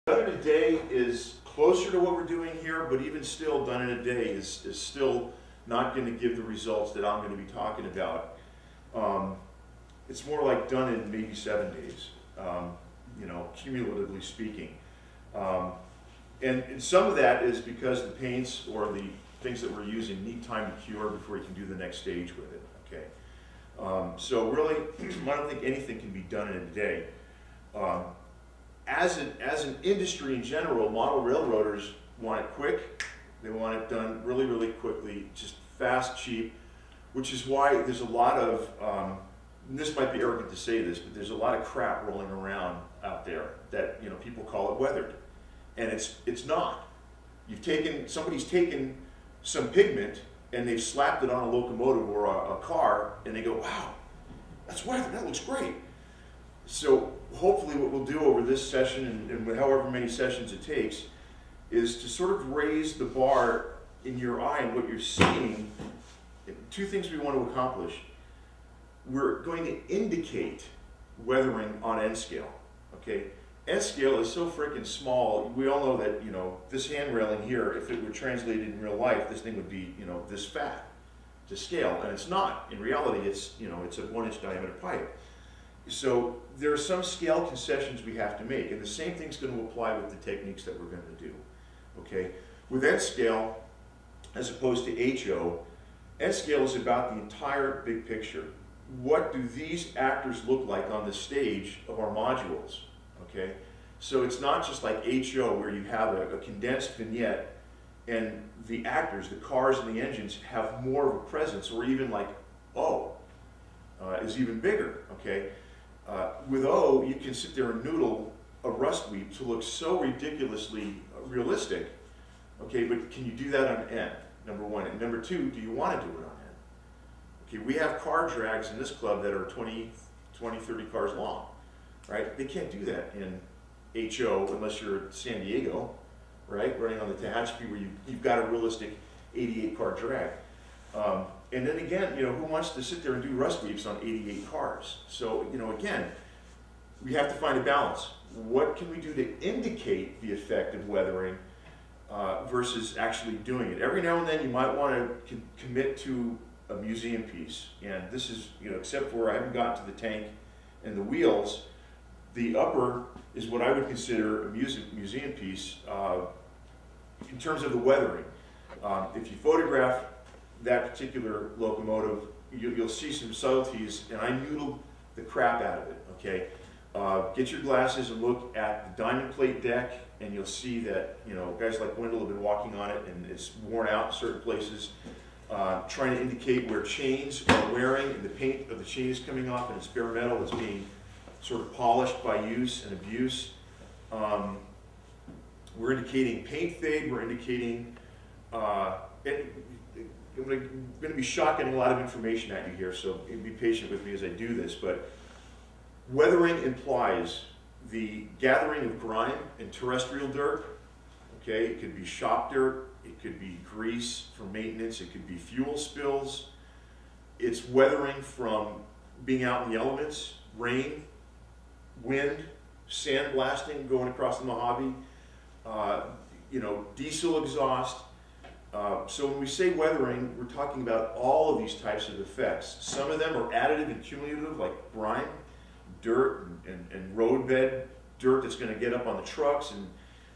Done in a day is closer to what we're doing here, but even still, done in a day is still not going to give the results that I'm going to be talking about. It's more like done in maybe 7 days, you know, cumulatively speaking. And some of that is because the paints or the things that we're using need time to cure before you can do the next stage with it, okay? So really, I don't think anything can be done in a day. As an industry in general, model railroaders want it quick. They want it done really, really quickly, just fast, cheap, which is why there's a lot of, and this might be arrogant to say this, but there's a lot of crap rolling around out there that, you know, people call it weathered. And it's not. Somebody's taken some pigment and they've slapped it on a locomotive or a car and they go, wow, that's weathered, that looks great. So hopefully what we'll do over this session and however many sessions it takes is to sort of raise the bar in your eye and what you're seeing. Two things we want to accomplish. We're going to indicate weathering on N scale, okay? N scale is so freaking small. We all know that, you know, this hand railing here, if it were translated in real life, this thing would be, you know, this fat to scale, and it's not. In reality, it's, you know, it's a 1-inch diameter pipe. So there are some scale concessions we have to make, and the same thing's going to apply with the techniques that we're going to do, okay? With N scale, as opposed to HO, N scale is about the entire big picture. What do these actors look like on the stage of our modules, okay? So it's not just like HO where you have a condensed vignette and the actors, the cars and the engines have more of a presence, or even like O is even bigger, okay? With O, you can sit there and noodle a rust weep to look so ridiculously realistic, okay, but can you do that on N, number one? And number two, do you want to do it on N? Okay, we have car drags in this club that are 20, 30 cars long, right? They can't do that in HO unless you're at San Diego, right? Running on the Tehachapi where you've got a realistic 88 car drag. And then again, you know, who wants to sit there and do rust weeps on 88 cars? So, you know, again, we have to find a balance. What can we do to indicate the effect of weathering versus actually doing it? Every now and then you might want to commit to a museum piece. And this is, you know, except for I haven't gotten to the tank and the wheels, the upper is what I would consider a museum piece in terms of the weathering. If you photograph that particular locomotive, you'll see some subtleties, and I noodled the crap out of it, okay? Get your glasses and look at the diamond plate deck, and you'll see that, you know, guys like Wendell have been walking on it, and it's worn out in certain places, trying to indicate where chains are wearing, and the paint of the chain is coming off, and it's bare metal that's being sort of polished by use and abuse. We're indicating paint fade, we're indicating, I'm going to be shocking a lot of information at you here, so be patient with me as I do this, but weathering implies the gathering of grime and terrestrial dirt, okay? It could be shop dirt, it could be grease for maintenance, it could be fuel spills. It's weathering from being out in the elements, rain, wind, sandblasting going across the Mojave, you know, diesel exhaust. So when we say weathering, we're talking about all of these types of effects. Some of them are additive and cumulative, like grime, dirt, and roadbed dirt that's going to get up on the trucks and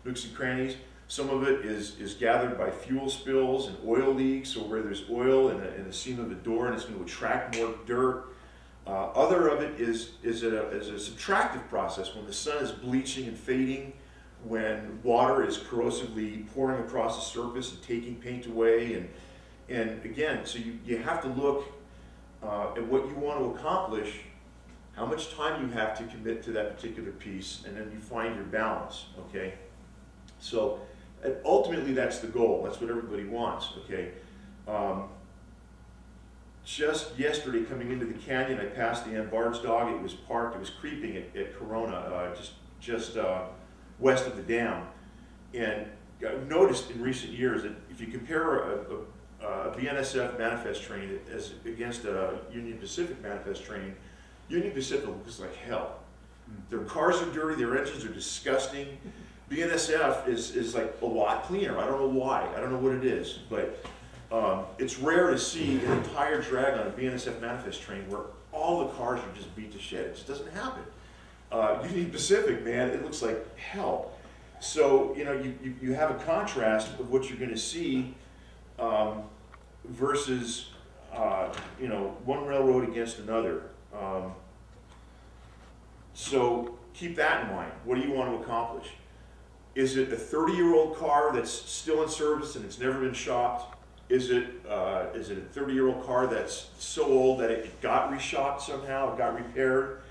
nooks and crannies. Some of it is gathered by fuel spills and oil leaks, so where there's oil in the seam of the door and it's going to attract more dirt. Other of it is a subtractive process when the sun is bleaching and fading, when water is corrosively pouring across the surface and taking paint away, and again, so you have to look at what you want to accomplish, how much time you have to commit to that particular piece, and then you find your balance, okay? So ultimately that's the goal, that's what everybody wants, okay? Just yesterday coming into the canyon, I passed the Bard's dog. It was parked, it was creeping at Corona, just west of the dam. And I've noticed in recent years that if you compare a BNSF manifest train against a Union Pacific manifest train, Union Pacific looks like hell. Their cars are dirty, their engines are disgusting. BNSF is like a lot cleaner. I don't know why. I don't know what it is, but it's rare to see an entire drag on a BNSF manifest train where all the cars are just beat to shit. It just doesn't happen. Union Pacific, man, it looks like hell. So, you know, you have a contrast of what you're going to see versus, you know, one railroad against another. So keep that in mind. What do you want to accomplish? Is it a 30-year-old car that's still in service and it's never been shopped? Is it a 30-year-old car that's so old that it got reshopped somehow, it got repaired,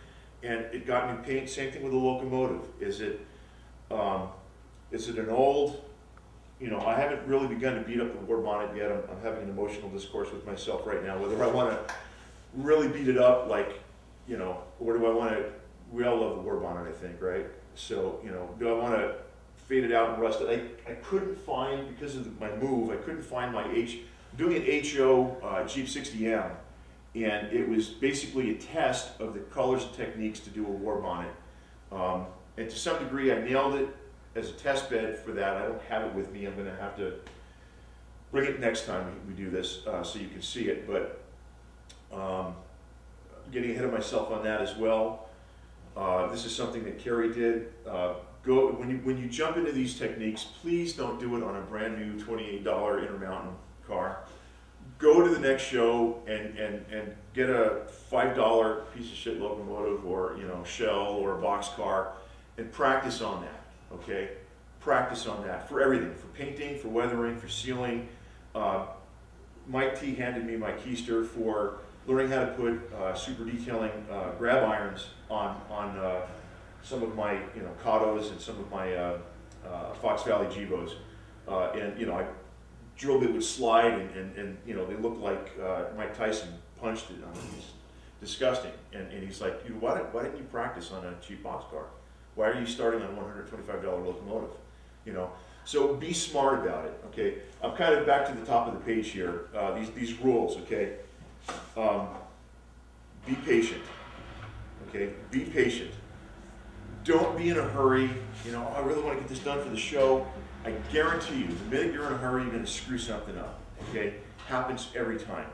and it got new paint? Same thing with the locomotive. Is it an old, you know, I haven't really begun to beat up the war bonnet yet. I'm having an emotional discourse with myself right now, whether I want to really beat it up, like, you know, or do I want to, we all love the war bonnet, I think, right? So, you know, do I want to fade it out and rust it? I couldn't find, because of my move, I couldn't find my I'm doing an HO Jeep 60M, and it was basically a test of the colors and techniques to do a war bonnet. And to some degree, I nailed it as a test bed for that. I don't have it with me. I'm going to have to bring it next time we do this so you can see it. But getting ahead of myself on that as well. This is something that Kerry did. When you jump into these techniques, please don't do it on a brand new $28 Intermountain car. Go to the next show and get a $5 piece of shit locomotive, or, you know, shell or a box car, and practice on that. Okay, practice on that for everything, for painting, for weathering, for sealing. Mike T handed me my keister for learning how to put super detailing grab irons on some of my, you know, Katos and some of my Fox Valley Jibos, and, you know, I drilled it with slide, and you know, they look like Mike Tyson punched it. I mean, it's disgusting. And he's like, why didn't you practice on a cheap box car? Why are you starting on a $125 locomotive? You know, so be smart about it. Okay, I'm kind of back to the top of the page here. These rules. Okay, be patient. Okay, be patient. Don't be in a hurry. You know, I really want to get this done for the show. I guarantee you, the minute you're in a hurry, you're going to screw something up. Okay, happens every time.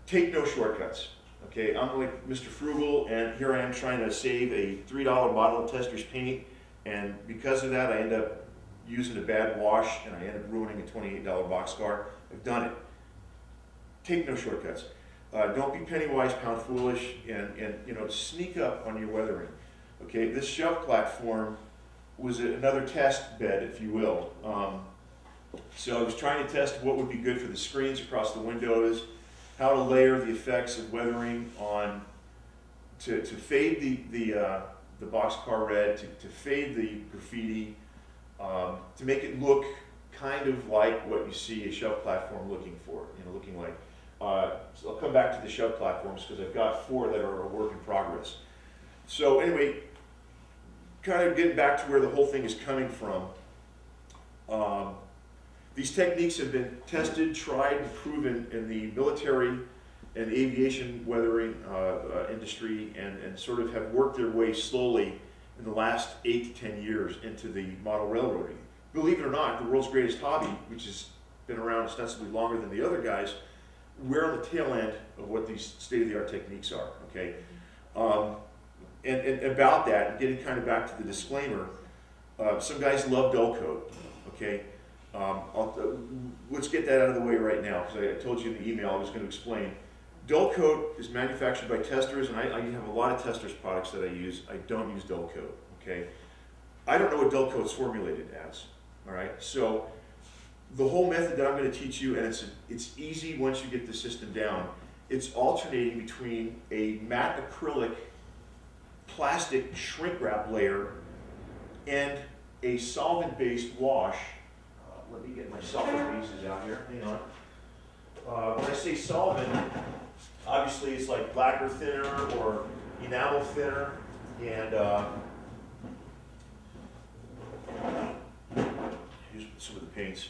Take no shortcuts. Okay, I'm like Mr. Frugal, and here I am trying to save a $3 bottle of Tester's paint, and because of that, I end up using a bad wash, and I end up ruining a $28 boxcar. I've done it. Take no shortcuts. Don't be penny wise, pound foolish, and you know, sneak up on your weathering. Okay, this shelf platform was another test bed, if you will. So I was trying to test what would be good for the screens across the windows, how to layer the effects of weathering on, to fade the boxcar red, to fade the graffiti, to make it look kind of like what you see a shelf platform looking like. So I'll come back to the shelf platforms because I've got 4 that are a work in progress. So anyway, kind of getting back to where the whole thing is coming from. These techniques have been tested, tried, and proven in the military and aviation weathering industry, and sort of have worked their way slowly in the last 8 to 10 years into the model railroading. Believe it or not, the world's greatest hobby, which has been around ostensibly longer than the other guys, we're on the tail end of what these state-of-the-art techniques are, okay? And about that, getting kind of back to the disclaimer, some guys love dull coat, okay? Let's get that out of the way right now, because I told you in the email I was going to explain. Dull coat is manufactured by testers, and I have a lot of testers products that I use. I don't use dull coat, okay? I don't know what dull coat is formulated as, all right? So the whole method that I'm going to teach you, and it's easy once you get the system down, it's alternating between a matte acrylic plastic shrink wrap layer and a solvent-based wash. Let me get my solvent bases out here. Hang on. When I say solvent, obviously it's like lacquer thinner or enamel thinner, and here's some of the paints.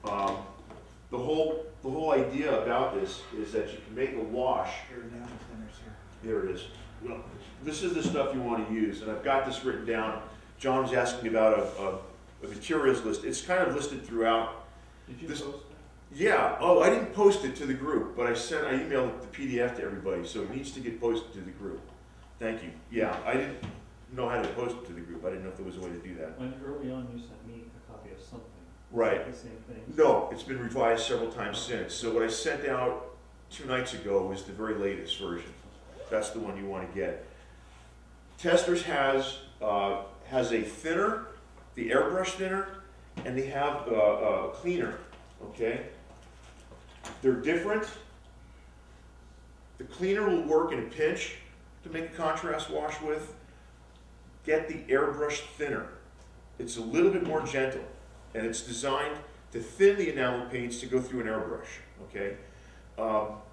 The whole idea about this is that you can make a wash. Enamel thinners here. There it is. This is the stuff you want to use, and I've got this written down John was asking about a materials list. It's kind of listed throughout. Did you post that? Yeah. Oh, I didn't post it to the group, but I emailed the PDF to everybody, so it needs to get posted to the group. Thank you. Yeah, I didn't know how to post it to the group. I didn't know if there was a way to do that. When early on you sent me a copy of something. Right. The same thing. No, it's been revised several times since. So what I sent out 2 nights ago was the very latest version. That's the one you want to get. Testers has a thinner, the airbrush thinner, and they have a cleaner. Okay. They're different. The cleaner will work in a pinch to make a contrast wash with. Get the airbrush thinner. It's a little bit more gentle, and it's designed to thin the enamel paints to go through an airbrush. Okay.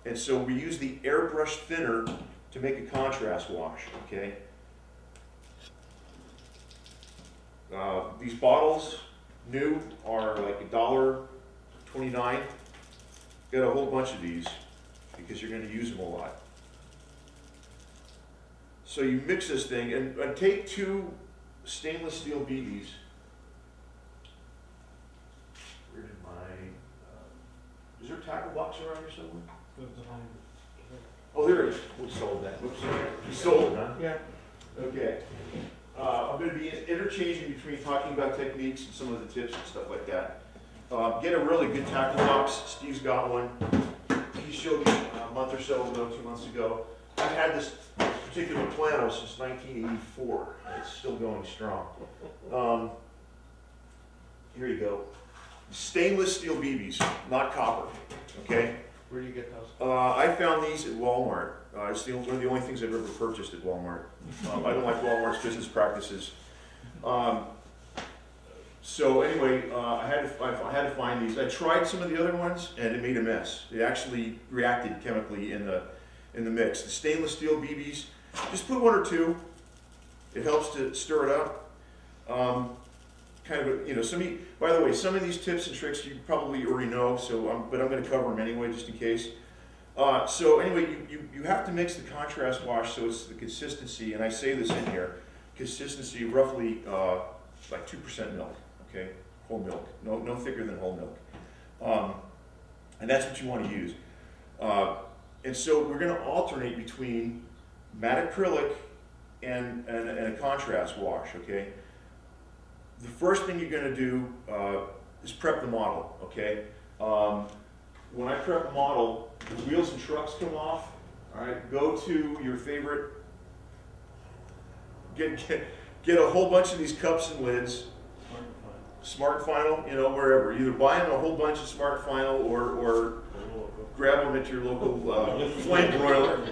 And so we use the airbrush thinner to make a contrast wash. Okay. These bottles, new, are like $1.29. Get a whole bunch of these because you're going to use them a lot. So you mix this thing and take 2 stainless steel BBs. Where did my, is there a tackle box around here somewhere? Oh, there it is. We sold that. Oops, you sold it, huh? Yeah. Okay. I'm going to be interchanging between talking about techniques and some of the tips and stuff like that. Get a really good tackle box. Steve's got one. He showed me a month or so ago, 2 months ago. I've had this particular plano since 1984. It's still going strong. Here you go. Stainless steel BBs, not copper. Okay. Where do you get those? I found these at Walmart. It's one of the only things I've ever purchased at Walmart. I don't like Walmart's business practices. So anyway, I had to find these. I tried some of the other ones, and it made a mess. It actually reacted chemically in the mix. The stainless steel BBs, just put 1 or 2. It helps to stir it up. Kind of, you know, by the way, some of these tips and tricks you probably already know, but I'm going to cover them anyway, just in case. So anyway, you have to mix the contrast wash so it's the consistency, and I say this in here, consistency roughly like 2% milk, okay, whole milk, no thicker than whole milk, and that's what you want to use. And so we're going to alternate between matte acrylic and a contrast wash, okay. The first thing you're going to do is prep the model, okay? When I prep a model, the wheels and trucks come off. All right, go to your favorite, get a whole bunch of these cups and lids. Smart Final, you know, wherever. Either buy them a whole bunch of Smart Final or grab them at your local flame broiler.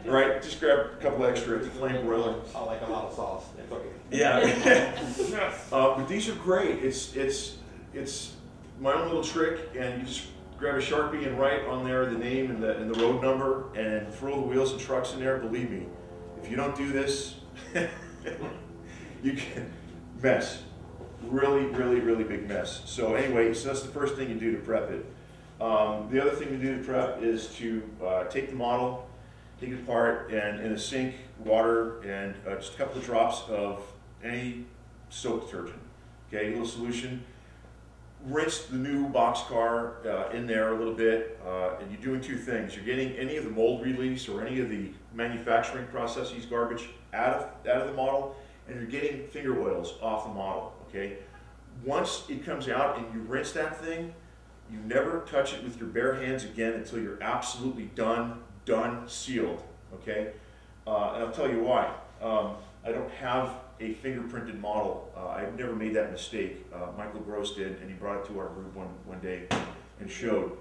Right, just grab a couple extra at the flame broiler. I like a lot of sauce. It's okay. Yeah. But these are great. It's my own little trick, and you just grab a Sharpie and write on there the name and the road number, and throw the wheels and trucks in there. Believe me, if you don't do this, you can mess. Really, really, really big mess. So anyway, so that's the first thing you do to prep it. The other thing to do to prep is to take the model, take it apart, and in a sink, water, and just a couple of drops of any soap detergent. Okay, a little solution. Rinse the new boxcar in there a little bit, and you're doing 2 things. You're getting any of the mold release or any of the manufacturing processes garbage out of the model, and you're getting finger oils off the model. Okay, once it comes out and you rinse that thing, you never touch it with your bare hands again until you're absolutely done, sealed. Okay, and I'll tell you why. I don't have a fingerprinted model. I've never made that mistake. Michael Gross did, and he brought it to our group one day and showed.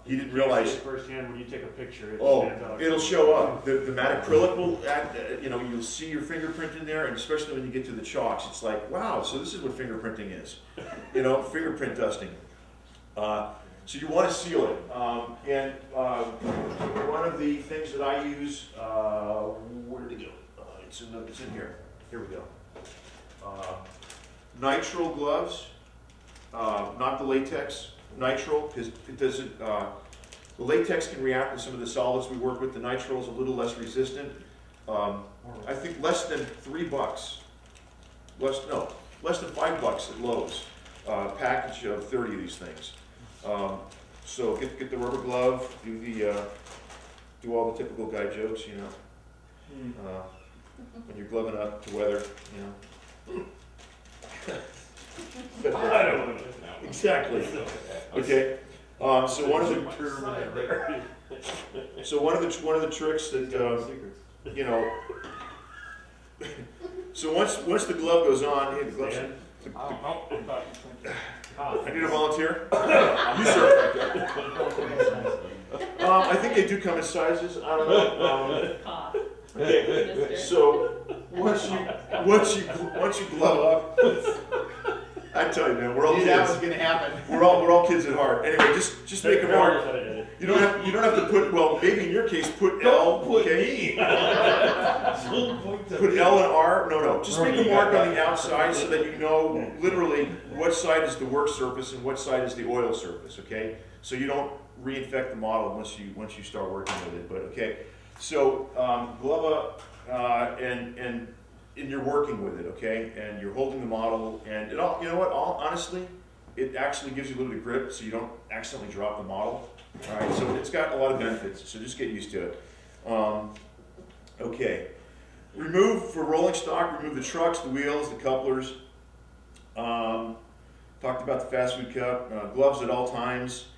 He didn't realize firsthand when you take a picture. It'll show up. The matte acrylic will act. You know, you'll see your fingerprint in there, and especially when you get to the chalks, it's like, wow. So this is what fingerprinting is. You know, fingerprint dusting. So you want to seal it. And one of the things that I use, where did it go? It's in here. Here we go. Nitrile gloves, not the latex. Nitrile, because it doesn't, the latex can react with some of the solids we work with. The nitrile is a little less resistant. I think less than $3 less than $5 at Lowe's. Package of 30 of these things. So get the rubber glove, do all the typical guy jokes, you know. When you're gloving up to weather, you know. I don't know. Exactly. Okay. So one of the tricks that you know. So once the glove goes on, hey, the gloves. I need a volunteer. You, sir. I think they do come in sizes. I don't know. Okay. So once you glove up, I tell you, man, we're all kids. That was gonna happen. We're all kids at heart. Anyway, just make a mark. You don't have to put, well, maybe in your case put L. Put okay. me. Put L and R. No. Just make a mark on the outside so that you know literally what side is the work surface and what side is the oil surface. Okay. So you don't reinfect the model once you start working with it. But okay. So glove up and you're working with it, okay, and you're holding the model, and it all, you know what? Honestly, it actually gives you a little bit of grip, so you don't accidentally drop the model. All right, so it's got a lot of benefits. So just get used to it. Okay, for rolling stock. Remove the trucks, the wheels, the couplers. Talked about the fast food cup. Gloves at all times.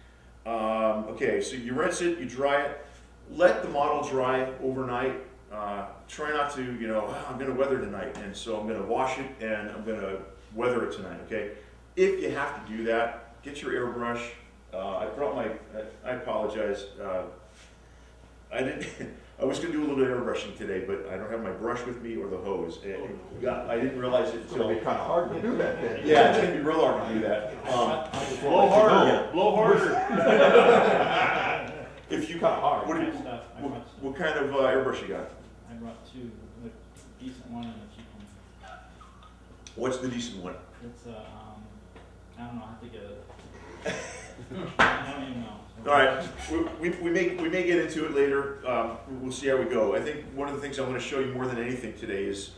Okay, so you rinse it, you dry it. Let the model dry overnight. Try not to, you know, I'm going to weather tonight, and so I'm going to wash it and I'm going to weather it tonight, okay? If you have to do that, get your airbrush. I brought I apologize. I was going to do a little bit of airbrushing today, but I don't have my brush with me or the hose. I didn't realize it until. It's kind of hard to do that then. Yeah, it's going to be real hard to do that. Blow harder. Blow harder. If you kind of hard. What kind of airbrush you got? I brought two, a decent one and a cheap one. What's the decent one? It's I don't know, I have to get it. I don't even know. All right, we may get into it later. We'll see how we go. I think one of the things I want to show you more than anything today is,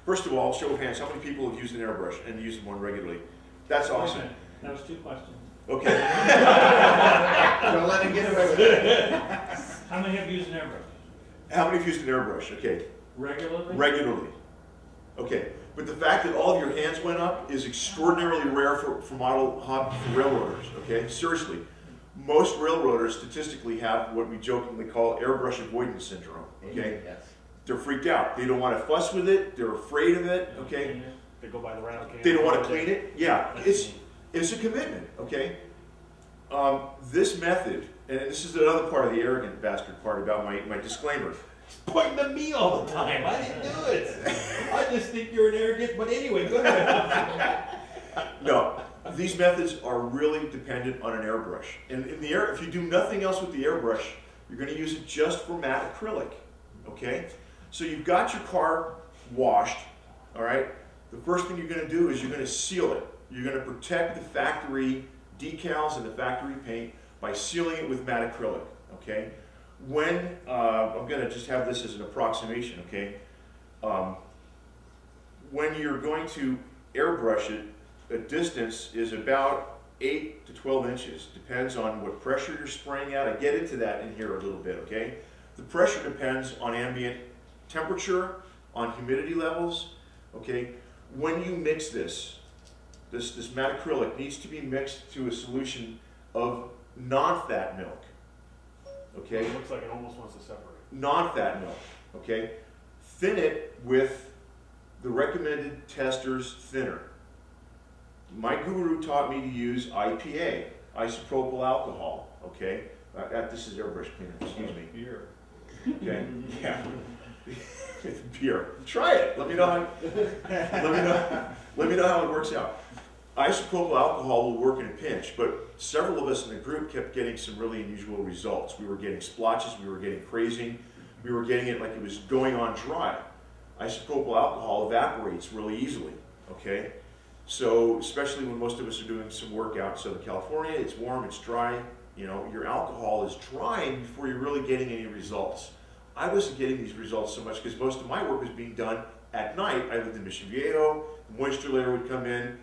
first of all, show of hands, how many people have used an airbrush and used one regularly? That's awesome. Okay. That was 2 questions. Okay. Don't let him get away with it. How many have used an airbrush? How many have used an airbrush? Okay. Regularly? Regularly. Okay. But the fact that all of your hands went up is extraordinarily rare for railroaders. Okay. Seriously. Most railroaders statistically have what we jokingly call airbrush avoidance syndrome. Okay. Yes. They're freaked out. They don't want to fuss with it. They're afraid of it. Okay. They go by the round can. They don't want to clean it. Yeah. It's a commitment. Okay. This method. And this is another part of the arrogant bastard part about my disclaimer. Pointing at me all the time. I didn't do it. I just think you're an arrogant, but anyway, go ahead. No, these methods are really dependent on an airbrush. And if you do nothing else with the airbrush, you're going to use it just for matte acrylic. Okay? So you've got your car washed. All right? The first thing you're going to do is you're going to seal it. You're going to protect the factory decals and the factory paint by sealing it with matte acrylic, okay? When, I'm going to just have this as an approximation, okay? When you're going to airbrush it, the distance is about 8 to 12 inches. Depends on what pressure you're spraying at. I get into that in here a little bit, okay? The pressure depends on ambient temperature, on humidity levels, okay? When you mix this matte acrylic needs to be mixed to a solution of non-fat milk, okay? It looks like it almost wants to separate. Non-fat milk, okay? Thin it with the recommended tester's thinner. My guru taught me to use IPA, isopropyl alcohol, okay? This is airbrush cleaner, excuse me. Beer. Okay, yeah. Beer. Try it. Let me know how. Let me know how it works out. Isopropyl alcohol will work in a pinch, but several of us in the group kept getting some really unusual results. We were getting splotches, we were getting crazing, we were getting it like it was going on dry. Isopropyl alcohol evaporates really easily, okay? So, especially when most of us are doing some work out in Southern California, it's warm, it's dry, you know, your alcohol is drying before you're really getting any results. I wasn't getting these results so much because most of my work was being done at night. I lived in Mission Viejo, the moisture layer would come in,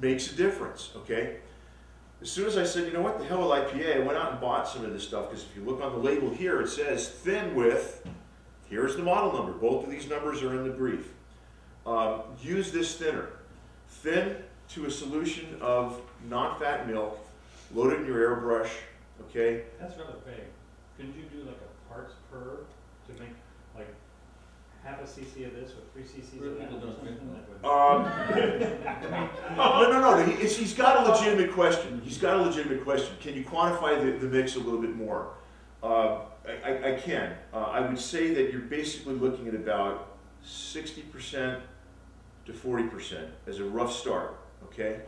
makes a difference, okay? As soon as I said, you know what, the hell with IPA, I went out and bought some of this stuff, because if you look on the label here, it says thin with, here's the model number. Both of these numbers are in the brief. Use this thinner. Thin to a solution of non-fat milk, load it in your airbrush, okay? That's rather vague. Couldn't you do like a parts per to make like half a cc of this with 3 cc's of that? People don't drink No. He's got a legitimate question. He's got a legitimate question. Can you quantify the mix a little bit more? I can. I would say that you're basically looking at about 60% to 40% as a rough start, okay?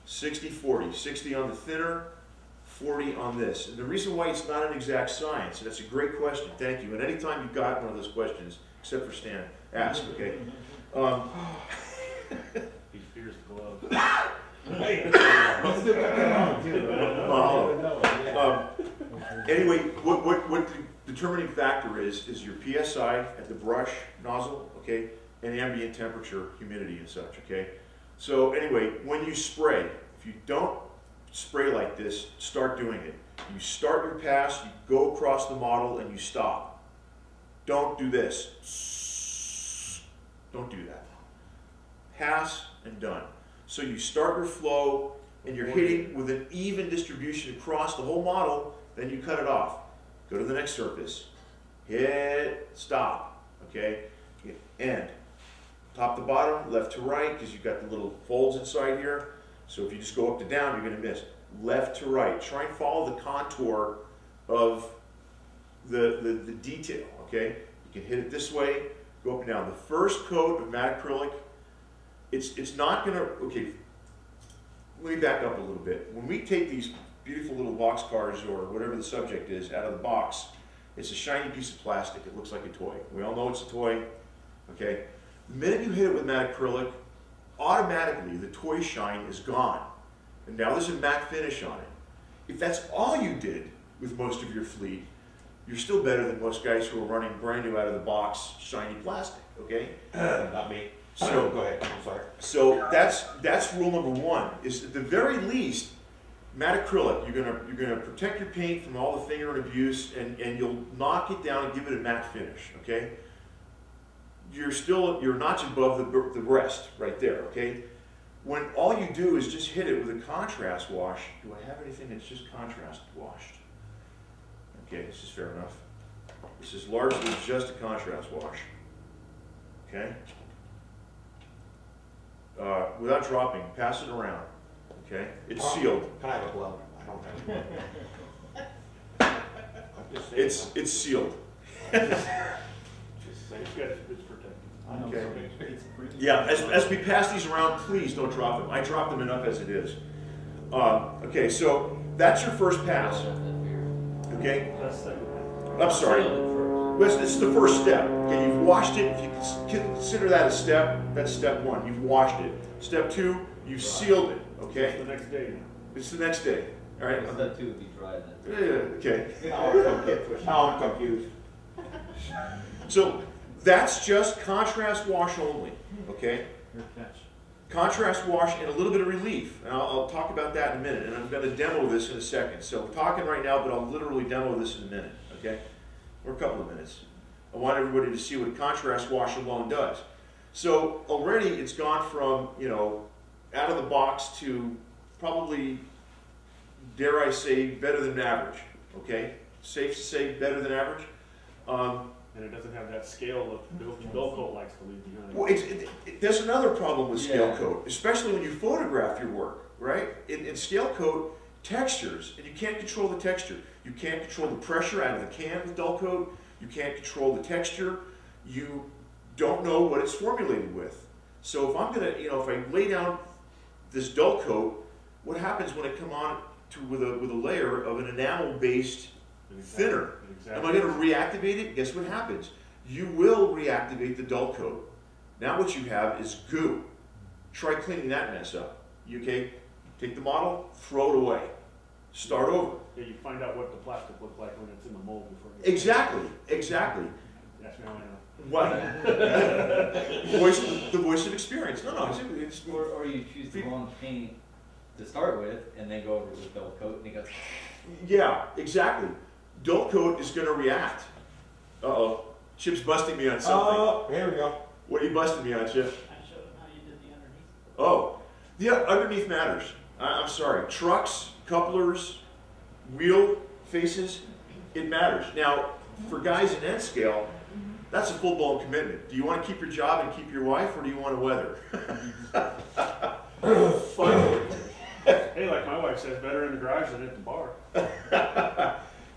60-40, 60 on the thinner, 40 on this. And the reason why it's not an exact science, and that's a great question, thank you. And anytime you've got one of those questions, except for Stan, ask, okay? He fears the glove. Anyway, what the determining factor is your PSI at the brush nozzle, okay, and ambient temperature, humidity and such, okay? So anyway, when you spray, if you don't spray like this, start doing it. You start your pass, you go across the model, and you stop. Don't do this. Don't do that. Pass and done. So you start your flow, and you're hitting with an even distribution across the whole model, then you cut it off. Go to the next surface. Hit, stop, okay? End. Top to bottom, left to right, because you've got the little folds inside here. So if you just go up to down, you're going to miss. Left to right. Try and follow the contour of the detail, okay? You can hit it this way, go up and down. The first coat of matte acrylic, it's not going to, okay, let me back up a little bit. When we take these beautiful little box cars or whatever the subject is out of the box, it's a shiny piece of plastic. It looks like a toy. We all know it's a toy, okay? The minute you hit it with matte acrylic, automatically the toy shine is gone. And now there's a matte finish on it. If that's all you did with most of your fleet, you're still better than most guys who are running brand new out of the box shiny plastic, okay? Not me. So go ahead, I'm sorry. So that's rule number one, is at the very least, matte acrylic, you're gonna protect your paint from all the finger and abuse, and you'll knock it down and give it a matte finish, okay? You're a notch above the rest right there, okay? When all you do is just hit it with a contrast wash, do I have anything that's just contrast washed? Okay, this is fair enough. This is largely just a contrast wash, okay? Without dropping, pass it around, okay? It's sealed. Can I have a glove? I don't have a glove. It's sealed. It's protected. Okay. Yeah, as we pass these around, please don't drop them. I drop them enough as it is. Okay, so that's your first pass. Okay? I'm sorry. This is the first step. Okay, you've washed it. If you consider that a step, that's step one. You've washed it. Step two, you've sealed it. Okay? It's the next day. It's the next day. All right? Step two would be dry then. Okay. Now I'm confused. So that's just contrast wash only. Okay? Your catch. Contrast wash and a little bit of relief. And I'll talk about that in a minute. And I'm going to demo this in a second. So we're talking right now, but I'll literally demo this in a minute. Okay? Or a couple of minutes. I want everybody to see what a contrast wash alone does. So already it's gone from, you know, out of the box to probably, dare I say, better than average. Okay? Safe to say better than average. And it doesn't have that scale that dull coat likes to leave behind. Well, there's another problem with scale coat, especially when you photograph your work, right? In scale coat, textures, and you can't control the texture. You can't control the pressure out of the can with dull coat. You can't control the texture. You don't know what it's formulated with. So if I'm gonna, you know, if I lay down this dull coat, what happens when I come on with a layer of an enamel-based thinner? Am I going to reactivate it? Guess what happens? You will reactivate the dull coat. Now what you have is goo. Try cleaning that mess up. You okay? Take the model, throw it away. Start over. Yeah, you find out what the plastic looked like when it's in the mold before you... Exactly, exactly. Yes, now I know. What? The voice of experience. No, it's Or you choose the wrong paint to start with, and then go over with dull coat, and it goes. yeah, exactly. Dull coat is going to react. Uh-oh. Chip's busting me on something. Oh, here we go. What are you busting me on, Chip? I showed him how you did the underneath. Oh, yeah, underneath matters. I'm sorry. Trucks, couplers, wheel faces, it matters. Now, for guys in end scale, that's a full-blown commitment. Do you want to keep your job and keep your wife, or do you want to weather? Fun. Hey, like my wife says, better in the garage than at the bar.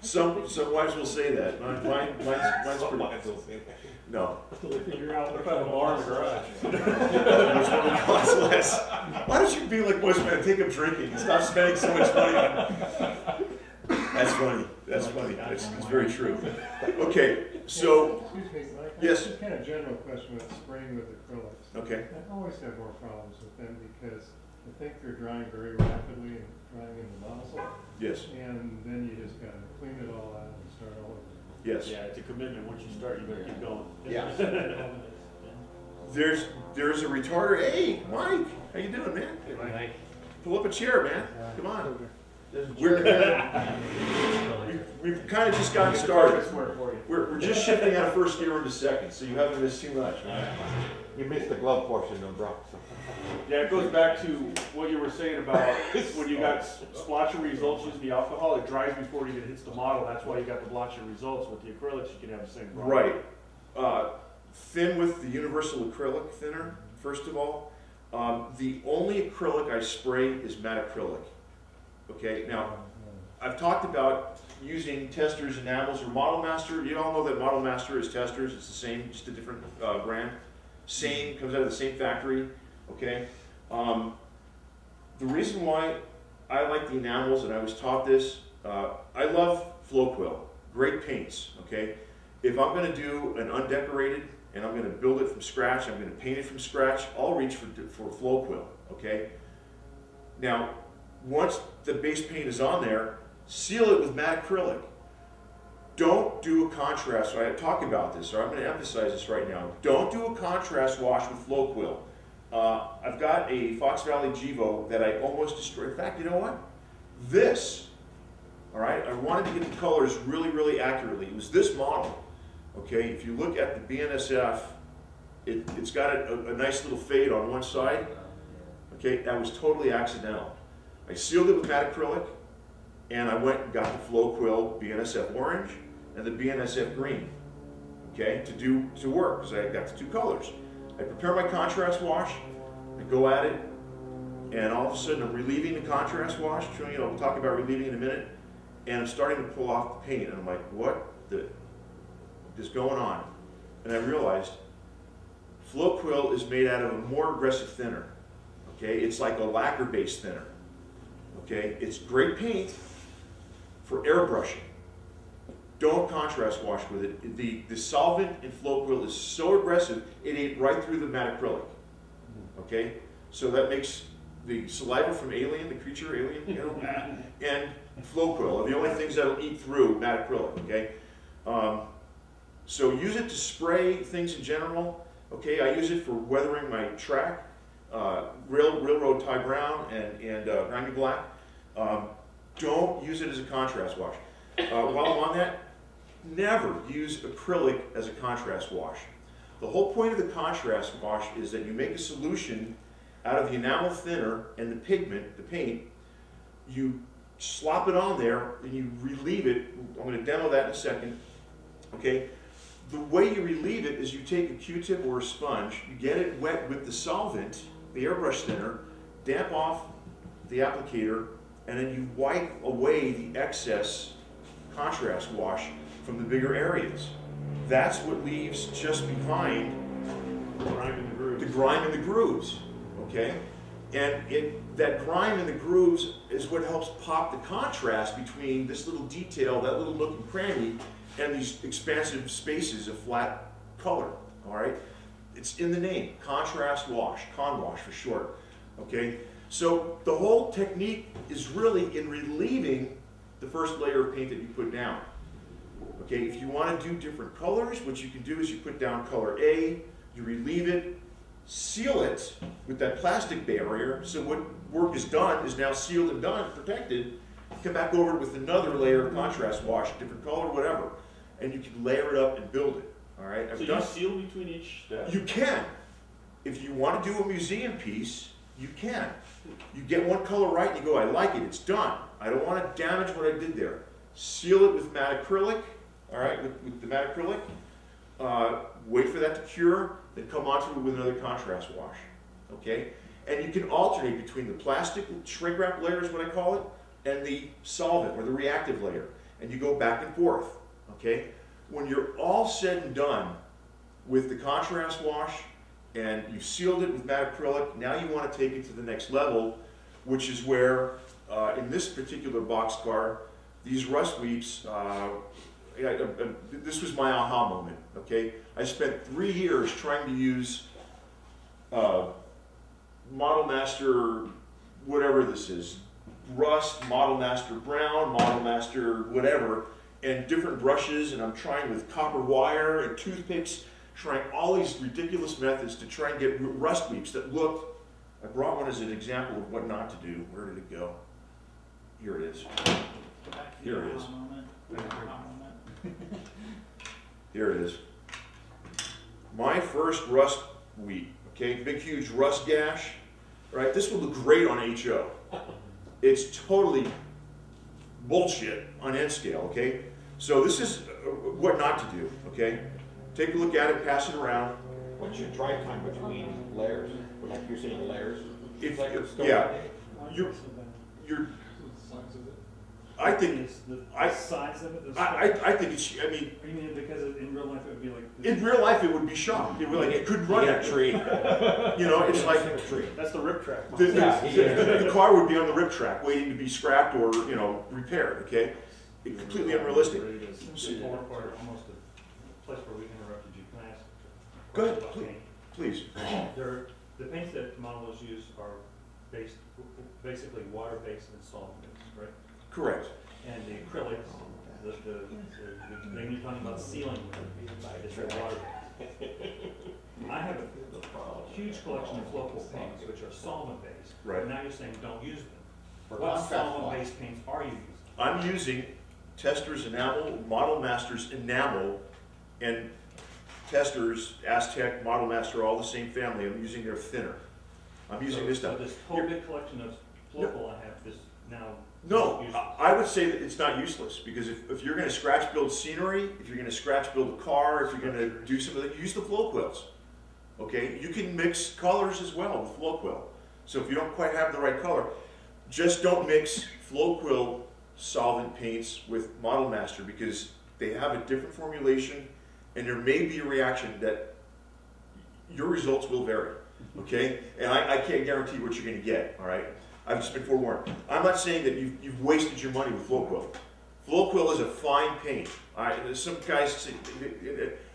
Some wives will say that. Mine's Some pretty. wives will say that. No. Until they figure out what kind of bar in the garage. Which one costs less? Why don't you be like most men, take up drinking and stop spending so much money on? That's funny. That's funny. It's very true. Okay, so Excuse me, Mike. Yes. Just kind of general question with spraying with acrylics. okay, I always have more problems with them because I think they're drying very rapidly and drying in the nozzle. yes, And then you just gotta clean it all out and start all over. yes. Yeah, it's a commitment. Once you start, you better keep going. Yeah. There's a retarder. Hey, Mike, how you doing, man? Pull up a chair, man. Come on. We've kind of just gotten started. We're just shifting out of first gear into second, so you haven't missed too much. You missed the glove portion though, bro. So. Yeah, it goes back to what you were saying about when you got splotchy results using the alcohol, it dries before it even hits the model. That's why you got the blotchy results. With the acrylics, you can have the same problem. Right. Thin with the universal acrylic thinner, first of all. The only acrylic I spray is matte acrylic. Okay, now, I've talked about using testers, enamels, or Model Master. You all know that Model Master is testers. It's the same, just a different brand. Same, comes out of the same factory. Okay. The reason why I like the enamels, and I was taught this, I love Flowquill. Great paints. Okay. If I'm going to do an undecorated and I'm going to build it from scratch, I'm going to paint it from scratch, I'll reach for Flowquill. Okay. Now, once the base paint is on there, seal it with matte acrylic. Don't do a contrast. I talk about this, or I'm going to emphasize this right now. Don't do a contrast wash with Flowquill. I've got a Fox Valley Gevo that I almost destroyed. In fact, you know what? This, all right, I wanted to get the colors really, really accurately. It was this model. Okay, if you look at the BNSF, it's got a nice little fade on one side. Okay, that was totally accidental. I sealed it with matte acrylic, and I went and got the Flowquill BNSF orange and the BNSF green, okay, to work, because I got the two colors. I prepare my contrast wash, I go at it, and all of a sudden I'm relieving the contrast wash, we'll talk about relieving in a minute, and I'm starting to pull off the paint, and I'm like, what is going on? And I realized Flowquill is made out of a more aggressive thinner, okay? It's like a lacquer-based thinner. Okay, it's great paint for airbrushing. Don't contrast wash with it. The solvent in Flowquill is so aggressive, it ate right through the matte acrylic. Okay, so that makes the saliva from Alien, the creature Alien, you know, and Flowquill are the only things that'll eat through matte acrylic. Okay, so use it to spray things in general. Okay, I use it for weathering my track. Railroad Tie Brown and Grimy Black. Don't use it as a contrast wash. While I'm on that, never use acrylic as a contrast wash. The whole point of the contrast wash is that you make a solution out of the enamel thinner and the pigment, the paint. You slop it on there and you relieve it. I'm going to demo that in a second. Okay. The way you relieve it is you take a Q-tip or a sponge, you get it wet with the solvent, the airbrush thinner, damp off the applicator, and then you wipe away the excess contrast wash from the bigger areas. That's what leaves just behind The grime in the grooves. the grime in the grooves, okay? And that grime in the grooves is what helps pop the contrast between this little detail, that little nook and cranny, and these expansive spaces of flat color, all right? It's in the name, contrast wash, con wash for short, okay? So the whole technique is really in relieving the first layer of paint that you put down. Okay, if you want to do different colors, what you can do is you put down color A, you relieve it, seal it with that plastic barrier, so what work is done is now sealed and done, protected. Come back over with another layer of contrast wash, different color, whatever, and you can layer it up and build it. All right. So you seal between each step? You can. If you want to do a museum piece, you can. You get one color right and you go, I like it, it's done. I don't want to damage what I did there. Seal it with matte acrylic, all right, with the matte acrylic. Wait for that to cure, then come onto it with another contrast wash, okay? And you can alternate between the plastic shrink wrap layer is what I call it, and the solvent or the reactive layer. And you go back and forth, okay? When you're all said and done with the contrast wash and you've sealed it with matte acrylic, now you want to take it to the next level, which is where, in this particular boxcar, these rust weeps, this was my aha moment, okay? I spent 3 years trying to use Model Master, whatever this is, rust, Model Master brown, Model Master whatever, and different brushes, and I'm trying with copper wire and toothpicks, trying all these ridiculous methods to try and get rust weeps that look. I brought one as an example of what not to do. Where did it go? Here it is. Here it is. Here it is. My first rust weep, okay? Big, huge rust gash, right? This would look great on HO. It's totally bullshit on N scale, okay? So this is what not to do, okay? Take a look at it, pass it around. What's your dry time between layers? Like you're saying layers? If, Like it's still- yeah, you're, I think, It's the I- size of it. I think it's, I mean, You mean because in real life it would be like this? in real life it would be shot. It would, like, you couldn't run that tree. You know, it's like, That's the rip track. the car would be on the rip track waiting to be scrapped or, you know, repaired, okay? It's completely unrealistic. More part, almost a place where we interrupted you. Can I ask? a Go ahead, question about please. paint? The paints that modelers use are basically water-based and solvent-based, right? Correct. And the acrylics, then you're talking about sealing with it, it's water-based. I have a huge collection of local paints which are solvent-based. Right. Now you're saying don't use them. For What contrast solvent-based paints are you using? I'm using Tester's enamel, Model Master's enamel, and Tester's, Aztec, Model Master, all the same family. I'm using their thinner. I'm using this stuff. So this whole big collection of local I have this now. No, useless. I would say that it's not useless, because if you're going to scratch build scenery, if you're going to scratch build a car, if you're going to do some of that, use the flow quills. Okay, you can mix colors as well with flow quill. So if you don't quite have the right color, just don't mix flow quill solvent paints with Model Master, because they have a different formulation, and there may be a reaction that your results will vary. Okay, and I can't guarantee what you're going to get. All right. I've just been forewarned. I'm not saying that you've wasted your money with flow quill. Flow quill is a fine paint. All right, there's some guys say,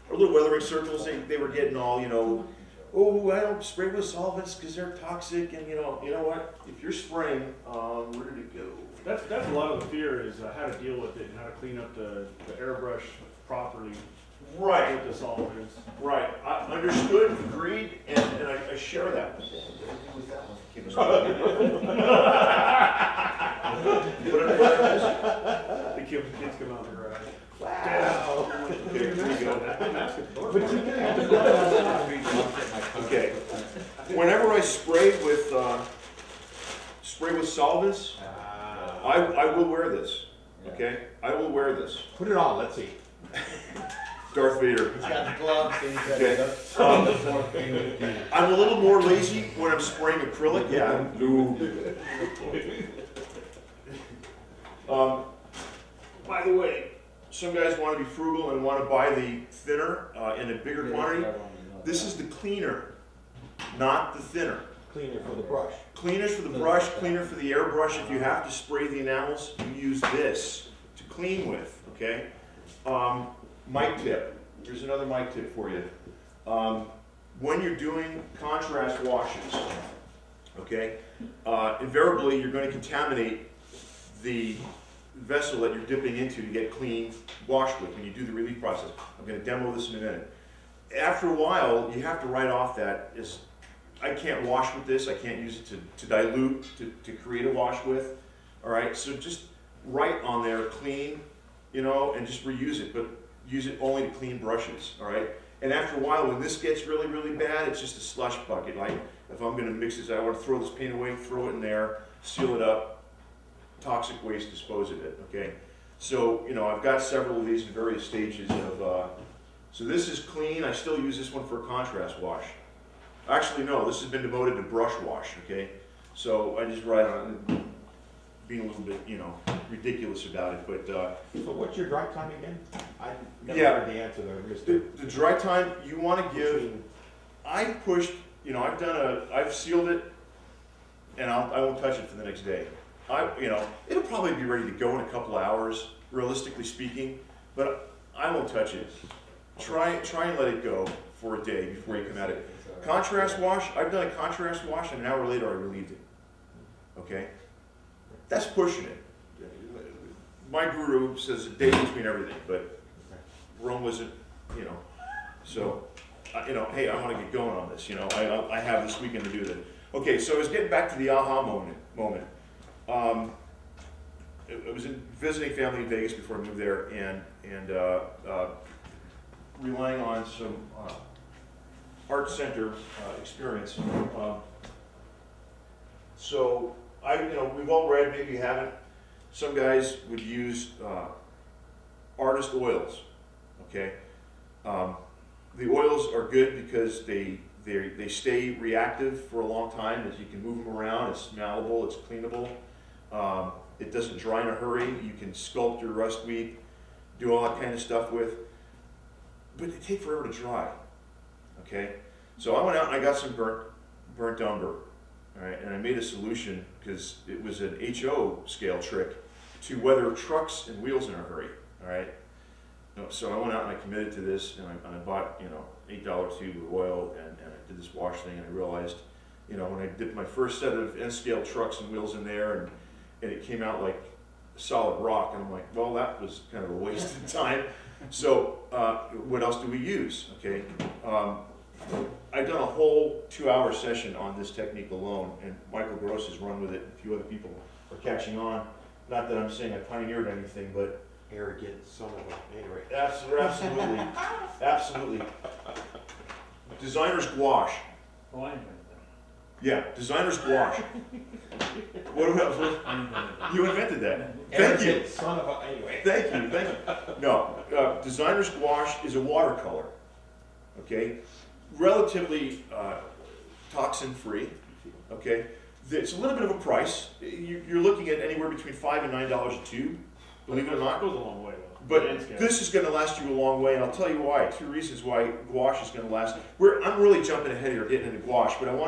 our little weathering circles, they were getting all, you know, oh, I don't spray with solvents because they're toxic, and you know what? If you're spraying, where did it go? That's a lot of the fear is how to deal with it and how to clean up the airbrush properly Right, with the solvents. right. I understood, agreed, and I share that. The kids come out in the garage. Wow. Okay, here we go. But you can have to go outside. Okay. Whenever I spray with solvents, I will wear this. Okay, I will wear this. Put it on, let's see. Darth Vader. He's got the gloves and he's got Okay. the I'm a little more lazy when I'm spraying acrylic. Yeah. By the way, some guys want to be frugal and want to buy the thinner in a bigger quantity. This is the cleaner, not the thinner. Cleaner for the brush. Cleaners for the brush, cleaner for the airbrush. If you have to spray the enamels, you use this to clean with, okay? Mic tip. Here's another mic tip for you. When you're doing contrast washes, okay, invariably you're going to contaminate the vessel that you're dipping into to get clean washed with when you do the relief process. I'm going to demo this in a minute. After a while, you have to write off that is, I can't wash with this, I can't use it to dilute, to create a wash with. All right, so just write on there clean, you know, and just reuse it, but use it only to clean brushes, all right? And after a while, when this gets really, really bad, it's just a slush bucket. Like, if I'm gonna mix this, I wanna throw this paint away, throw it in there, seal it up, toxic waste, dispose of it, okay? So, you know, I've got several of these in various stages of, so this is clean. I still use this one for a contrast wash. Actually, no, this has been devoted to brush wash, okay? So I just write on it, being a little bit, you know, ridiculous about it, but, So what's your dry time again? I never Yeah. heard the answer there, the Mr. dry time, you wanna give, I've pushed, you know, I've sealed it, and I won't touch it for the next day. You know, it'll probably be ready to go in a couple of hours, realistically speaking, but I won't touch it. Try and let it go for a day before you come at it. Contrast wash, I've done a contrast wash, and an hour later I relieved it. Okay? That's pushing it. My guru says a day between everything, but Rome wasn't, you know. So, you know, hey, I want to get going on this. You know, I have this weekend to do that. Okay, so I was getting back to the aha moment. I was visiting family in Vegas before I moved there, and relying on some art center experience. So you know, we've all read, maybe you haven't. Some guys would use artist oils. Okay, the oils are good because they stay reactive for a long time. As you can move them around, it's malleable, it's cleanable. It doesn't dry in a hurry. You can sculpt your rust weed, do all that kind of stuff with. But they take forever to dry. Okay, so I went out and I got some burnt umber. All right, and I made a solution because it was an HO scale trick to weather trucks and wheels in a hurry. All right, so I went out and I committed to this, and I bought, you know, $8 tube of oil, and I did this wash thing, and I realized, you know, when I dipped my first set of N scale trucks and wheels in there, and it came out like solid rock, and I'm like, well, that was kind of a waste of time. So what else do we use? Okay. I've done a whole 2-hour session on this technique alone, and Michael Gross has run with it, and a few other people are catching on. Not that I'm saying I pioneered anything, but Arrogant son of a, anyway. absolutely, absolutely. Designer's gouache. Oh, I invented Yeah, designer's gouache. What about, that. I invented that. you invented that. Thank you. Arrogant son of a, anyway. Thank you. No, designer's gouache is a watercolor. Okay, relatively toxin-free. Okay, it's a little bit of a price. You're looking at anywhere between $5 and $9 a tube. Believe it or not. It goes a long way though. But this is going to last you a long way, and I'll tell you why. 2 reasons why gouache is going to last. I'm really jumping ahead here, getting into gouache, but we're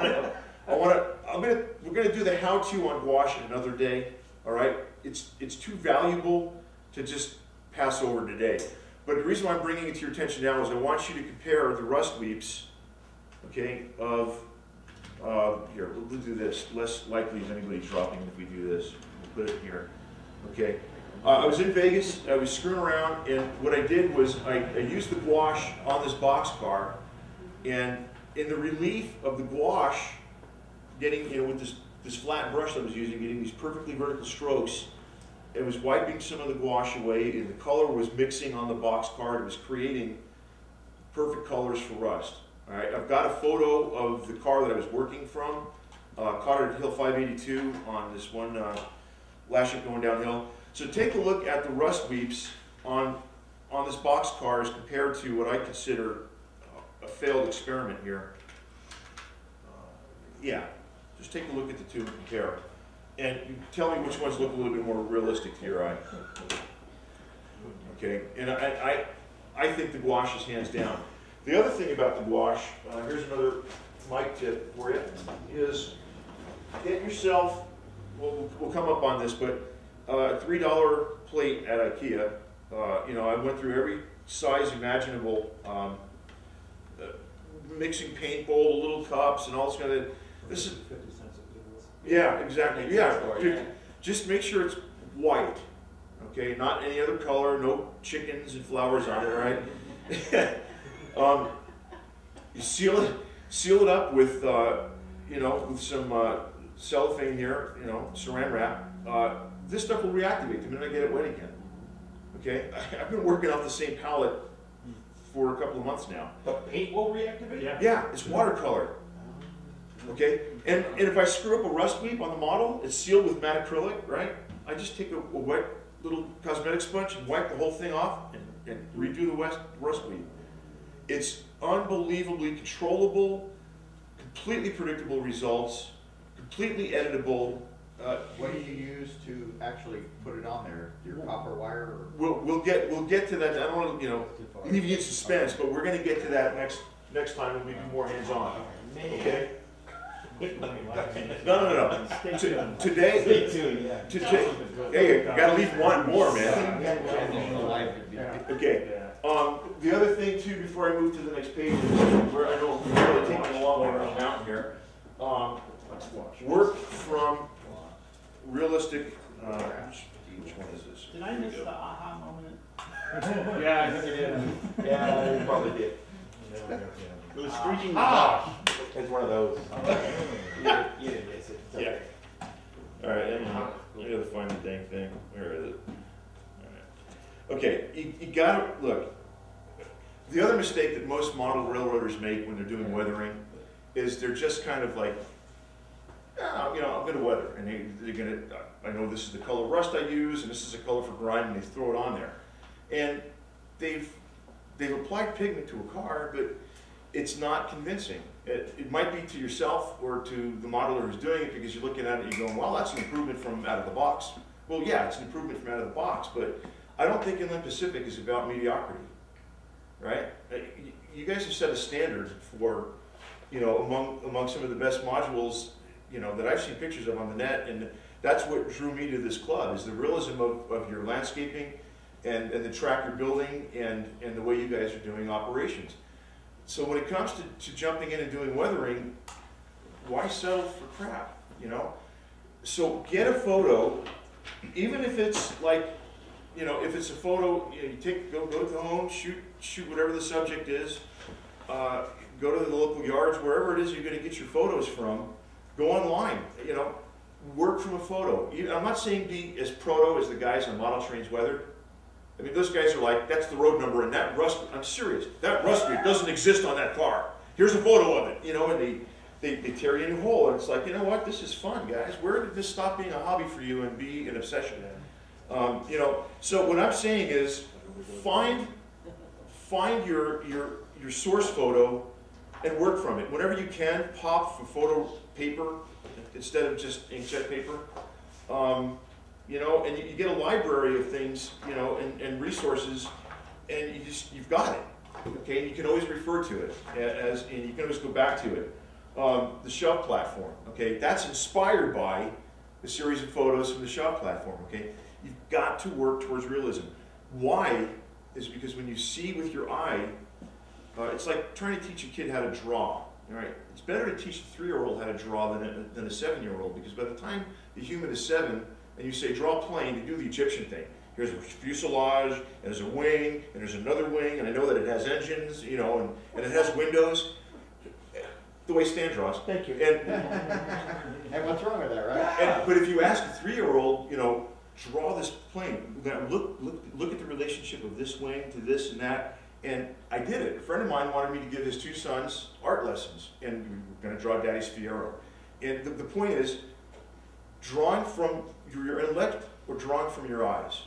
going to do the how-to on gouache another day. All right, it's too valuable to just pass over today. But the reason why I'm bringing it to your attention now is I want you to compare the rust weeps, okay, of, here, we'll do this. Less likely is anybody dropping if we do this. We'll put it here, okay. I was in Vegas, I was screwing around, and what I did was I used the gouache on this boxcar, and in the relief of the gouache, getting, you know, with this flat brush I was using, getting these perfectly vertical strokes, it was wiping some of the gouache away, and the color was mixing on the boxcar. It was creating perfect colors for rust. All right, I've got a photo of the car that I was working from. Caught it at Hill 582 on this one lashing going downhill. So take a look at the rust weeps on this boxcar as compared to what I consider a failed experiment here. Yeah, just take a look at the two and compare. And tell me which ones look a little bit more realistic to your eye. Okay, and I think the gouache is hands down. The other thing about the gouache, here's another Mike tip for you, is get yourself, we'll come up on this, but a $3 plate at IKEA. You know, I went through every size imaginable, mixing paint bowl, the little cups, and all this kind of. This is 50 cents a piece. yeah, exactly. Yeah, just make sure it's white. okay? Not any other color, no chickens and flowers on it, right? You seal it up with, you know, with some cellophane here, you know, saran wrap. This stuff will reactivate the minute I get it wet again. Okay, I've been working off the same palette for a couple of months now. The paint will reactivate? Yeah. Yeah, it's watercolor. Okay, and if I screw up a rust weep on the model, it's sealed with matte acrylic, right? I just take a wet little cosmetic sponge and wipe the whole thing off and redo the rust weep. It's unbelievably controllable, completely predictable results, completely editable. What do you use to actually put it on there? Your copper wire? Or? We'll get to that. I don't want to, you know, leave you in suspense, but we're going to get to that next time when we do more hands-on. Okay. No. Today. Stay tuned, yeah. Hey, you got to leave one more, man. Yeah. Okay. The other thing too, before I move to the next page, is where I know we're really taking a long way around the mountain here. Work from realistic. Which one is this? Did I miss the aha moment? Yeah, I think it is. Yeah, you probably did. It was streaking the Ah! It's one of those. You didn't miss it. It's Yeah. okay. All right, I gotta find the dang thing. Where is it? All right. Okay, you gotta look. The other mistake that most model railroaders make when they're doing weathering is they're just kind of like, oh, you know, I'm gonna weather, and they're gonna. I know this is the color rust I use, and this is a color for grime, and they throw it on there, and they've applied pigment to a car, but it's not convincing. It might be to yourself or to the modeler who's doing it because you're looking at it and you're going, well, that's an improvement from out of the box. Well, yeah, it's an improvement from out of the box, but I don't think Inland Pacific is about mediocrity, right? You guys have set a standard for, you know, among some of the best modules, you know, that I've seen pictures of on the net, and that's what drew me to this club, is the realism of your landscaping and the track you're building and the way you guys are doing operations. So when it comes to jumping in and doing weathering, why settle for crap, you know? So get a photo, even if it's like, you know, if it's a photo, you know, go to the home, shoot whatever the subject is, go to the local yards, wherever it is you're gonna get your photos from, go online, you know, work from a photo. I'm not saying be as proto as the guys on model trains weathered. I mean, those guys are like, that's the road number, and that rust, I'm serious, that rust streak doesn't exist on that car. Here's a photo of it, you know, and they tear you in a hole, and it's like, you know what, this is fun, guys. Where did this stop being a hobby for you and be an obsession? You know, so what I'm saying is, find your source photo and work from it. Whenever you can, pop for photo paper instead of just inkjet paper. You know, and you get a library of things, you know, and resources, and you've got it. Okay, and you can always refer to it and you can always go back to it. The Shove platform. Okay, that's inspired by a series of photos from the Shove platform. Okay, you've got to work towards realism. Why? Is because when you see with your eye, it's like trying to teach a kid how to draw. All right, it's better to teach a 3-year-old how to draw than a 7-year-old, because by the time the human is 7, and you say draw a plane, to do the Egyptian thing. Here's a fuselage, and there's a wing, and there's another wing, and I know that it has engines, you know, and it has windows. The way Stan draws. Thank you. And what's wrong with that, right? But if you ask a 3-year-old, you know, draw this plane. Now look at the relationship of this wing to this and that. And I did it. A friend of mine wanted me to give his 2 sons art lessons, and we were going to draw Daddy's Fiero. And the point is, drawing from your intellect or drawing from your eyes.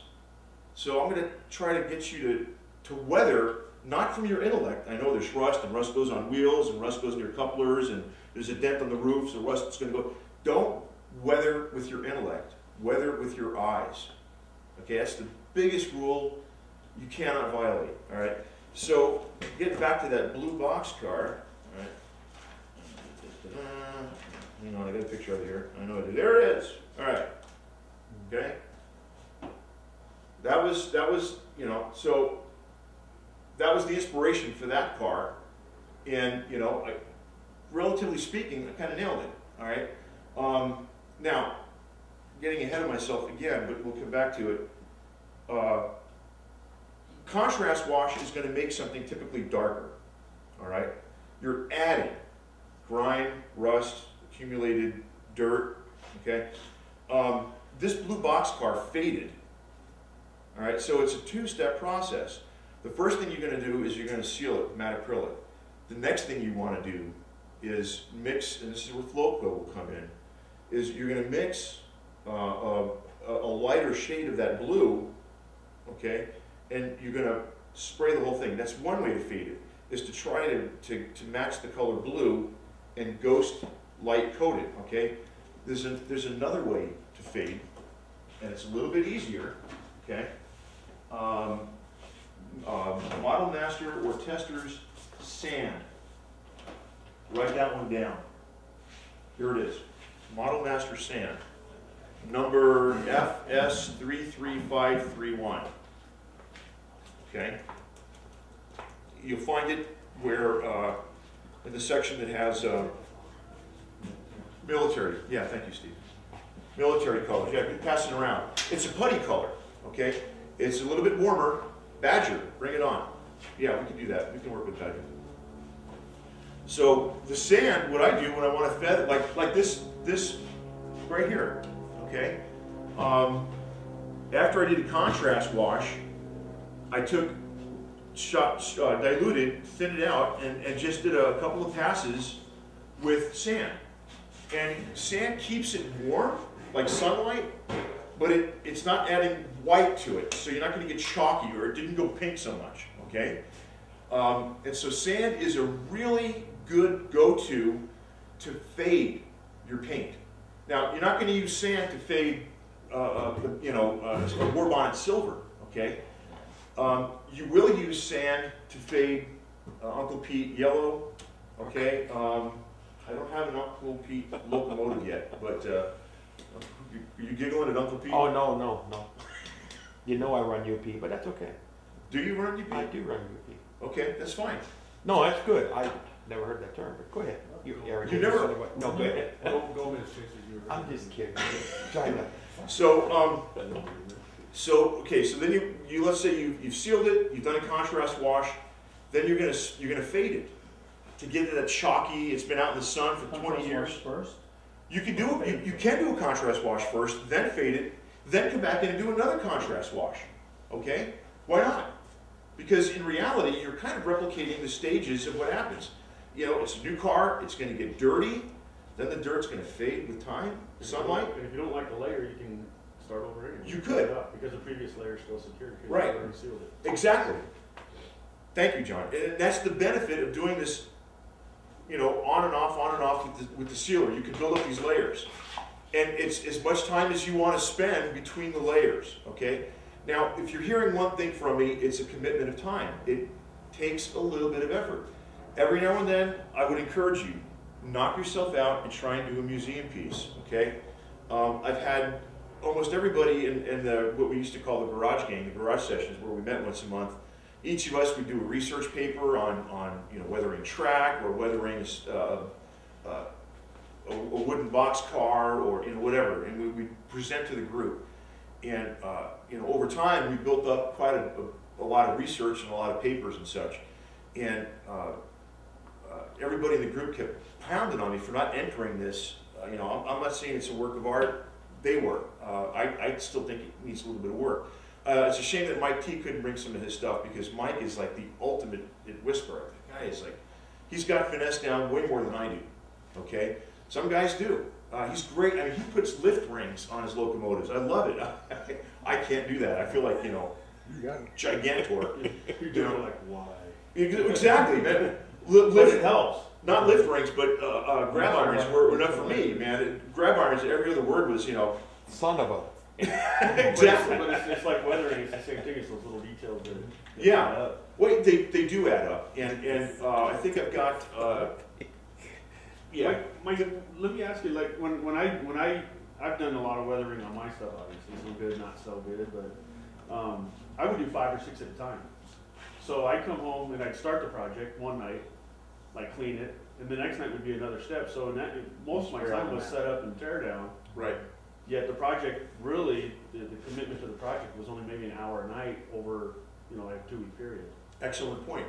So I'm going to try to get you to weather, not from your intellect. I know there's rust, and rust goes on wheels, and rust goes near couplers, and there's a dent on the roof, so rust is going to go. Don't weather with your intellect. Weather with your eyes. Okay, that's the biggest rule you cannot violate. All right. So getting back to that blue box car. All right. Hang on, I got a picture of it here. I know it. There it is. All right. Okay. That was you know, so that was the inspiration for that car, and you know, relatively speaking, I kind of nailed it. All right. Now, getting ahead of myself again, but we'll come back to it. contrast wash is going to make something typically darker, all right? You're adding grime, rust, accumulated dirt, okay? This blue boxcar faded, all right? So it's a two-step process. The first thing you're going to do is you're going to seal it with matte acrylic. The next thing you want to do is mix, and this is where float coat will come in, is you're going to mix a lighter shade of that blue, okay, and you're going to spray the whole thing. That's one way to fade it, is to try to match the color blue and ghost light coat it, okay? There's another way to fade, and it's a little bit easier, okay? Model Master or Tester's sand. Write that one down. Here it is. Model Master sand. Number FS33531. Okay? You'll find it where, in the section that has military. Yeah, thank you, Steve. Military colors. Yeah, pass it around. It's a putty color. Okay? It's a little bit warmer. Badger, bring it on. Yeah, we can do that. We can work with Badger. So the sand, what I do when I want to feather, like this right here, okay? After I did a contrast wash, I took, diluted, thinned it out, and just did a couple of passes with sand. And sand keeps it warm, like sunlight, but it's not adding white to it, so you're not going to get chalky, or it didn't go pink so much, okay? And so sand is a really good go-to to fade your paint. Now, you're not going to use sand to fade, a war bonnet silver, okay? You will use sand to fade Uncle Pete yellow, okay? I don't have an Uncle Pete locomotive yet, but are you giggling at Uncle Pete? Oh, no. You know I run UP, but that's okay. Do you run UP? I do run UP. Okay, that's fine. No, that's good. I never heard that term, but go ahead. Eric, You never- No, go ahead. Gomez chases you around. I'm just kidding. Trying to. So, okay, so then you let's say you've sealed it, you've done a contrast wash, then you're gonna fade it to get to that chalky. It's been out in the sun for 20 years. First? You can do a contrast wash first, then fade it, then come back in and do another contrast wash. Okay? Why not? Because in reality, you're kind of replicating the stages of what happens. You know, it's a new car, it's going to get dirty, then the dirt's going to fade with time, sunlight. And if you don't like the layer, you can start over again. You could. Because the previous layer is still secure. Because Right. you already sealed it. Exactly. Thank you, John. And that's the benefit of doing this, you know, on and off with the sealer. You can build up these layers. And it's as much time as you want to spend between the layers, okay? Now, if you're hearing one thing from me, it's a commitment of time. It takes a little bit of effort. Every now and then, I would encourage you, knock yourself out and try and do a museum piece, okay? I've had almost everybody in what we used to call the garage gang, the garage sessions, where we met once a month. Each of us would do a research paper on weathering track, or weathering a wooden box car, or whatever, and we present to the group. And over time, we built up quite a lot of research and a lot of papers and such. And everybody in the group kept pounding on me for not entering this. I'm not saying it's a work of art. They were. I still think it needs a little bit of work. It's a shame that Mike T couldn't bring some of his stuff, because Mike is like the ultimate whisperer. The guy is like, he's got finesse down way more than I do. Okay, some guys do. He's great. I mean, he puts lift rings on his locomotives. I love it. I can't do that. I feel like Gigantor. You're doing it like, why? Exactly, man. But it helps. Not lift rings, but grab irons were enough for me, man. Grab irons, every other word was, Son of a. Exactly. But it's like weathering. It's the same thing. It's those little details that Yeah. add up. Wait, they do add up, and I think I've got. Yeah. Mike, let me ask you. Like when I've done a lot of weathering on my stuff. Obviously, some good, not so good, but I would do 5 or 6 at a time. So I'd come home and I'd start the project one night, like clean it, and the next night would be another step. So most of my time was set up and tear down. Right. Yet the project, really, the commitment to the project was only maybe an hour a night over, like a 2-week period. Excellent point.